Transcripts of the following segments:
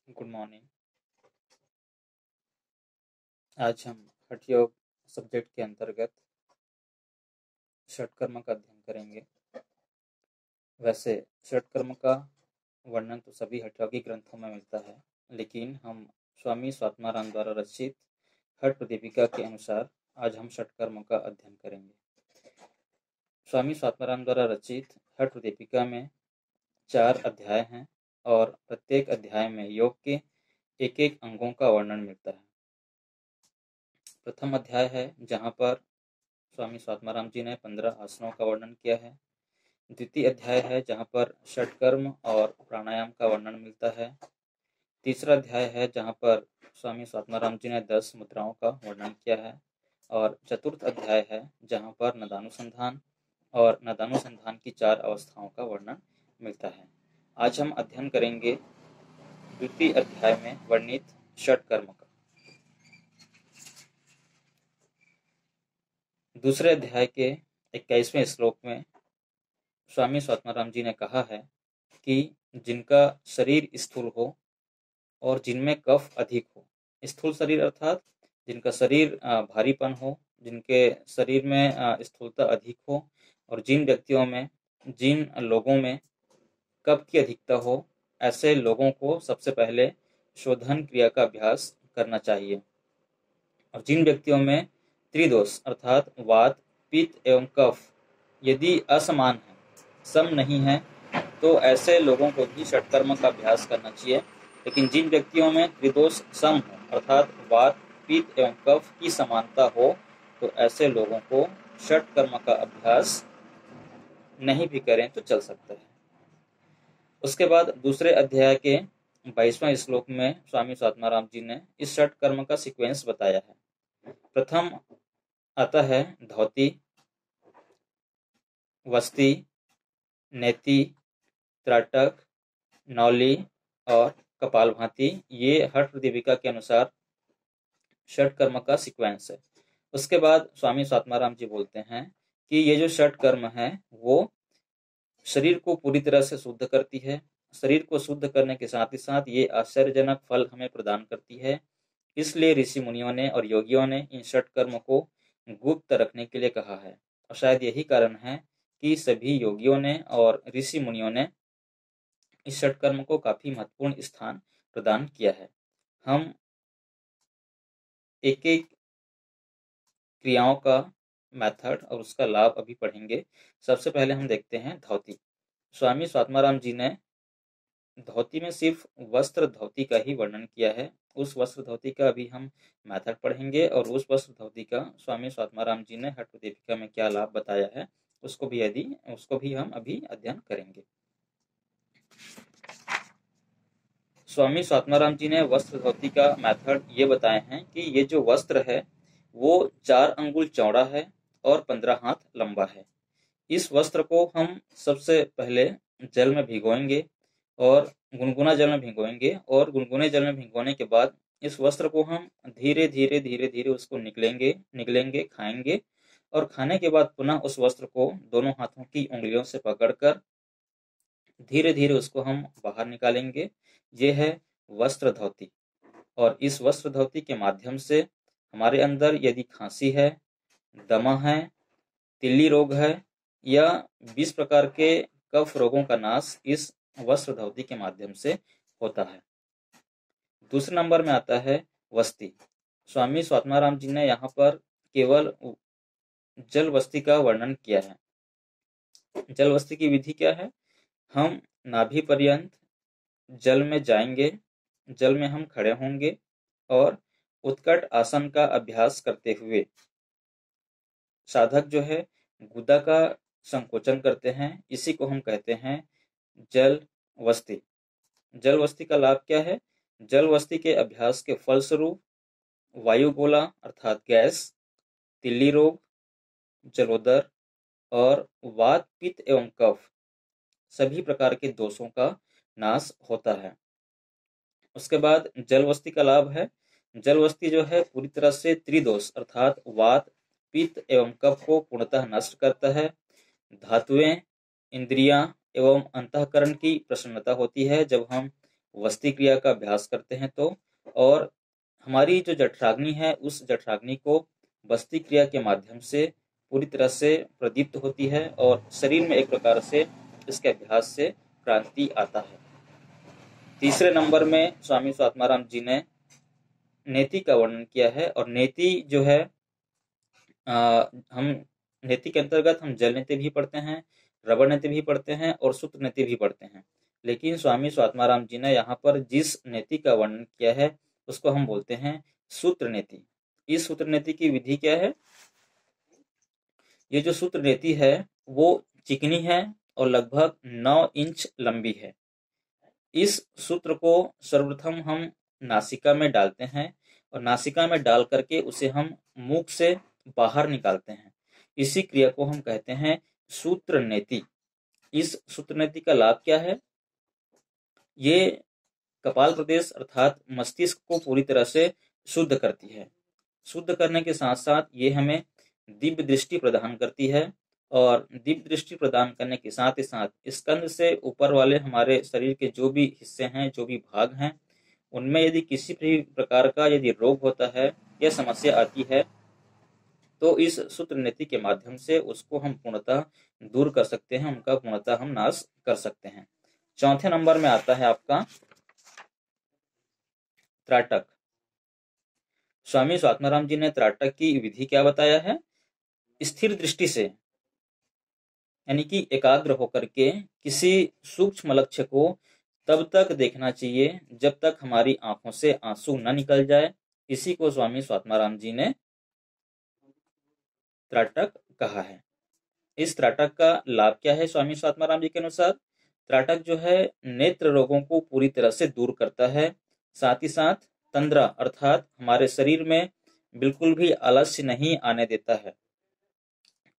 Good morning. आज हम हठ योग सब्जेक्ट के अंतर्गत षटकर्म का अध्ययन करेंगे। वैसे षटकर्म का वर्णन तो सभी हठयोगी ग्रंथों में मिलता है, लेकिन हम स्वामी स्वात्माराम द्वारा रचित हठ प्रदीपिका के अनुसार आज हम षटकर्म का अध्ययन करेंगे। स्वामी स्वात्माराम द्वारा रचित हठ प्रदीपिका में 4 अध्याय हैं और प्रत्येक अध्याय में योग के एक एक अंगों का वर्णन मिलता है। प्रथम अध्याय है जहाँ पर स्वामी स्वात्माराम जी ने 15 आसनों का वर्णन किया है। द्वितीय अध्याय है जहाँ पर षटकर्म और प्राणायाम का वर्णन मिलता है। तीसरा अध्याय है जहाँ पर स्वामी स्वात्माराम जी ने 10 मुद्राओं का वर्णन किया है। और चतुर्थ अध्याय है जहाँ पर नदानुसंधान और नदानुसंधान की 4 अवस्थाओं का वर्णन मिलता है। आज हम अध्ययन करेंगे द्वितीय अध्याय में वर्णित षटकर्म का। दूसरे अध्याय के 21वें श्लोक में स्वामी स्वात्माराम जी ने कहा है कि जिनका शरीर स्थूल हो और जिनमें कफ अधिक हो, स्थूल शरीर अर्थात जिनका शरीर भारीपन हो, जिनके शरीर में स्थूलता अधिक हो, और जिन व्यक्तियों में, जिन लोगों में कफ की अधिकता हो, ऐसे लोगों को सबसे पहले शोधन क्रिया का अभ्यास करना चाहिए। और जिन व्यक्तियों में त्रिदोष अर्थात वात, पित्त एवं कफ यदि असमान है, सम नहीं है, तो ऐसे लोगों को भी षटकर्म का अभ्यास करना चाहिए। लेकिन जिन व्यक्तियों में त्रिदोष सम हो अर्थात वात, पित्त एवं कफ की समानता हो, तो ऐसे लोगों को षटकर्म का अभ्यास नहीं भी करें तो चल सकता है। उसके बाद दूसरे अध्याय के 22वें श्लोक में स्वामी स्वात्माराम जी ने इस षटकर्म का सीक्वेंस बताया है। प्रथम आता है धौती, वस्ती, नेति, त्राटक, नौली और कपालभाति। ये हठ प्रदीपिका के अनुसार षटकर्म का सीक्वेंस है। उसके बाद स्वामी स्वात्माराम जी बोलते हैं कि ये जो षटकर्म है वो शरीर को पूरी तरह से शुद्ध करती है। शरीर को शुद्ध करने के साथ ही साथ ये आश्चर्यजनक फल हमें प्रदान करती है। इसलिए ऋषि मुनियों ने और योगियों ने इन षटकर्म को गुप्त रखने के लिए कहा है। और शायद यही कारण है कि सभी योगियों ने और ऋषि मुनियों ने इस षटकर्म को काफी महत्वपूर्ण स्थान प्रदान किया है। हम एक एक क्रियाओं का मेथड और उसका लाभ अभी पढ़ेंगे। सबसे पहले हम देखते हैं धौती। स्वामी स्वात्माराम जी ने धोती में सिर्फ वस्त्र धोती का ही वर्णन किया है। उस वस्त्र धोती का अभी हम मेथड पढ़ेंगे और उस वस्त्र धोती का स्वामी स्वात्माराम जी ने हठ प्रदीपिका में क्या लाभ बताया है उसको भी हम अभी अध्ययन करेंगे। स्वामी स्वात्माराम जी ने वस्त्र धोती का मेथड ये बताए हैं कि ये जो वस्त्र है वो 4 अंगुल चौड़ा है और 15 हाथ लंबा है। इस वस्त्र को हम सबसे पहले जल में भिगोएंगे और गुनगुना जल में भिगोएंगे, और गुनगुने जल में भिगोने के बाद इस वस्त्र को हम धीरे धीरे उसको निगलेंगे, खाएंगे, और खाने के बाद पुनः उस वस्त्र को दोनों हाथों की उंगलियों से पकड़कर धीरे धीरे उसको हम बाहर निकालेंगे। ये है वस्त्र धोती। और इस वस्त्र धोती के माध्यम से हमारे अंदर यदि खांसी है, दमा है, तिल्ली रोग है या 20 प्रकार के कफ रोगों का नाश इस वस्त्र धोती के माध्यम से होता है। दूसरे नंबर में आता है वस्ती। स्वामी स्वात्माराम जी ने यहाँ पर केवल जल वस्ती का वर्णन किया है। जल वस्ती की विधि क्या है? हम नाभि पर्यंत जल में जाएंगे, जल में हम खड़े होंगे और उत्कट आसन का अभ्यास करते हुए साधक जो है गुदा का संकोचन करते हैं। इसी को हम कहते हैं जल वस्ती। जल वस्ती का लाभ क्या है? जल वस्ती के अभ्यास के फलस्वरूप वायुगोला अर्थात गैस, तिल्ली रोग, जलोदर और वात, पित्त एवं कफ सभी प्रकार के दोषों का नाश होता है। उसके बाद जलवस्ती का लाभ है, जलवस्ती जो है पूरी तरह से त्रिदोष अर्थात वात, पित्त एवं कफ को पूर्णतः नष्ट करता है। धातुएं, इंद्रियां एवं अंतःकरण की प्रसन्नता होती है जब हम वस्ती क्रिया का अभ्यास करते हैं तो, और हमारी जो जठराग्नि है उस जठराग्नि को वस्ती क्रिया के माध्यम से पूरी तरह से प्रदीप्त होती है और शरीर में एक प्रकार से इसके अभ्यास से क्रांति आता है। तीसरे नंबर में स्वामी स्वात्माराम जी ने नेति का वर्णन किया है, और नेति जो है हम नेति के अंतर्गत हम जल नेति भी पढ़ते हैं, रबड़ नेति भी पढ़ते हैं और सूत्र नेति भी पढ़ते हैं। लेकिन स्वामी स्वात्माराम जी ने यहाँ पर जिस नेति का वर्णन किया है उसको हम बोलते हैं सूत्र नेति। इस सूत्र नेति की विधि क्या है? ये जो सूत्र नेति है वो चिकनी है और लगभग 9 इंच लंबी है। इस सूत्र को सर्वप्रथम हम नासिका में डालते हैं और नासिका में डाल करके उसे हम मुख से बाहर निकालते हैं। इसी क्रिया को हम कहते हैं सूत्र नेति। इस सूत्र नेति का लाभ क्या है? ये कपाल प्रदेश अर्थात मस्तिष्क को पूरी तरह से शुद्ध करती है। शुद्ध करने के साथ साथ ये हमें दिव्य दृष्टि प्रदान करती है, और दिव्य दृष्टि प्रदान करने के साथ ही साथ स्कंद से ऊपर वाले हमारे शरीर के जो भी हिस्से हैं, जो भी भाग हैं, उनमें यदि किसी भी प्रकार का यदि रोग होता है या समस्या आती है तो इस सूत्र नीति के माध्यम से उसको हम पूर्णतः दूर कर सकते हैं, उनका पूर्णतः हम नाश कर सकते हैं। चौथे नंबर में आता है आपका त्राटक। स्वामी स्वात्माराम जी ने त्राटक की विधि क्या बताया है? स्थिर दृष्टि से, यानी कि एकाग्र होकर के किसी सूक्ष्म लक्ष्य को तब तक देखना चाहिए जब तक हमारी आंखों से आंसू न निकल जाए। इसी को स्वामी स्वात्माराम जी ने त्राटक कहा है। इस त्राटक का लाभ क्या है? स्वामी स्वात्माराम जी के अनुसार त्राटक जो है नेत्र रोगों को पूरी तरह से दूर करता है, साथ ही साथ तंद्रा अर्थात हमारे शरीर में बिल्कुल भी आलस्य नहीं आने देता है।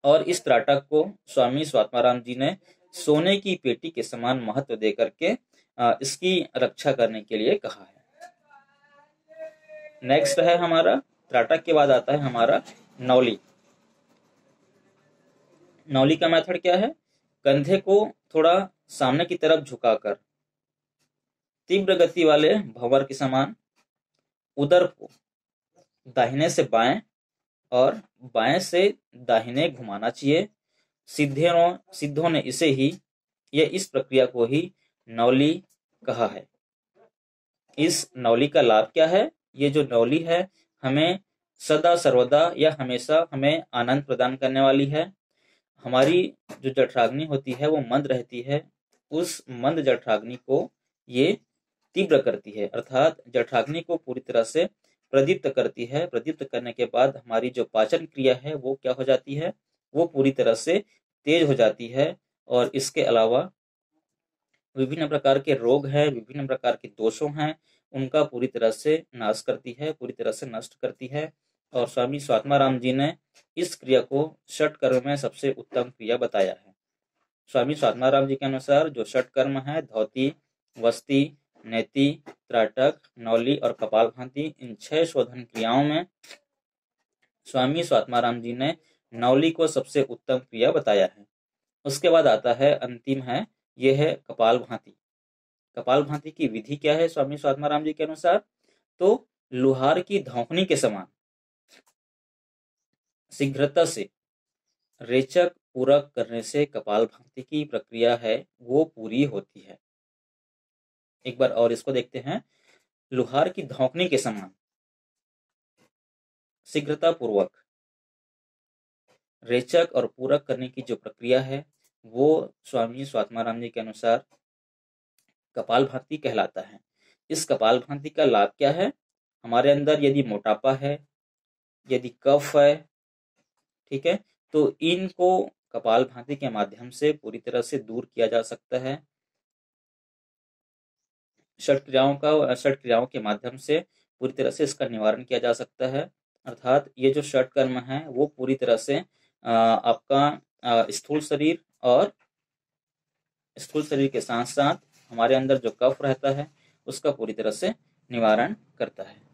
और इस त्राटक को स्वामी स्वात्माराम जी ने सोने की पेटी के समान महत्व दे करके इसकी रक्षा करने के लिए कहा है। नेक्स्ट है हमारा त्राटक के बाद आता है हमारा नौली। नौली का मेथड क्या है? कंधे को थोड़ा सामने की तरफ झुकाकर तीव्र गति वाले भंवर के समान उदर को दाहिने से बाएं और बाएं से दाहिने घुमाना चाहिए। सिद्धों ने इस प्रक्रिया को ही नौली कहा है। इस नौली का लाभ क्या है? ये जो नौली है हमें सदा सर्वदा या हमेशा हमें आनंद प्रदान करने वाली है। हमारी जो जठराग्नि होती है वो मंद रहती है, उस मंद जठराग्नि को ये तीव्र करती है, अर्थात जठराग्नि को पूरी तरह से प्रदीप्त करती है। प्रदीप्त करने के बाद हमारी जो पाचन क्रिया है वो क्या हो जाती है? वो पूरी तरह से तेज हो जाती है। और इसके अलावा विभिन्न प्रकार के रोग हैं, विभिन्न प्रकार के दोषों हैं, उनका पूरी तरह से नाश करती है, पूरी तरह से नष्ट करती है। और स्वामी स्वात्माराम जी ने इस क्रिया को षट कर्म में सबसे उत्तम क्रिया बताया है। स्वामी स्वात्माराम जी के अनुसार जो षट कर्म है, धौती, वस्ती, नेति, त्राटक, नौली और कपालभाति, इन 6 शोधन क्रियाओं में स्वामी स्वात्माराम जी ने नौली को सबसे उत्तम क्रिया बताया है। उसके बाद आता है अंतिम है, यह है कपालभाति। कपालभाति की विधि क्या है स्वामी स्वात्माराम जी के अनुसार? तो लुहार की धौंकनी के समान शीघ्रता से रेचक पूरक करने से कपालभाति की प्रक्रिया है वो पूरी होती है। एक बार और इसको देखते हैं। लुहार की धौंकनी के समान शीघ्रता पूर्वक रेचक और पूरक करने की जो प्रक्रिया है वो स्वामी स्वात्माराम जी के अनुसार कपालभाति कहलाता है। इस कपालभाति का लाभ क्या है? हमारे अंदर यदि मोटापा है, यदि कफ है, ठीक है, तो इनको कपालभाति के माध्यम से पूरी तरह से दूर किया जा सकता है। षट क्रियाओं के माध्यम से पूरी तरह से इसका निवारण किया जा सकता है। अर्थात ये जो षट कर्म है वो पूरी तरह से आपका स्थूल शरीर के साथ साथ हमारे अंदर जो कफ रहता है उसका पूरी तरह से निवारण करता है।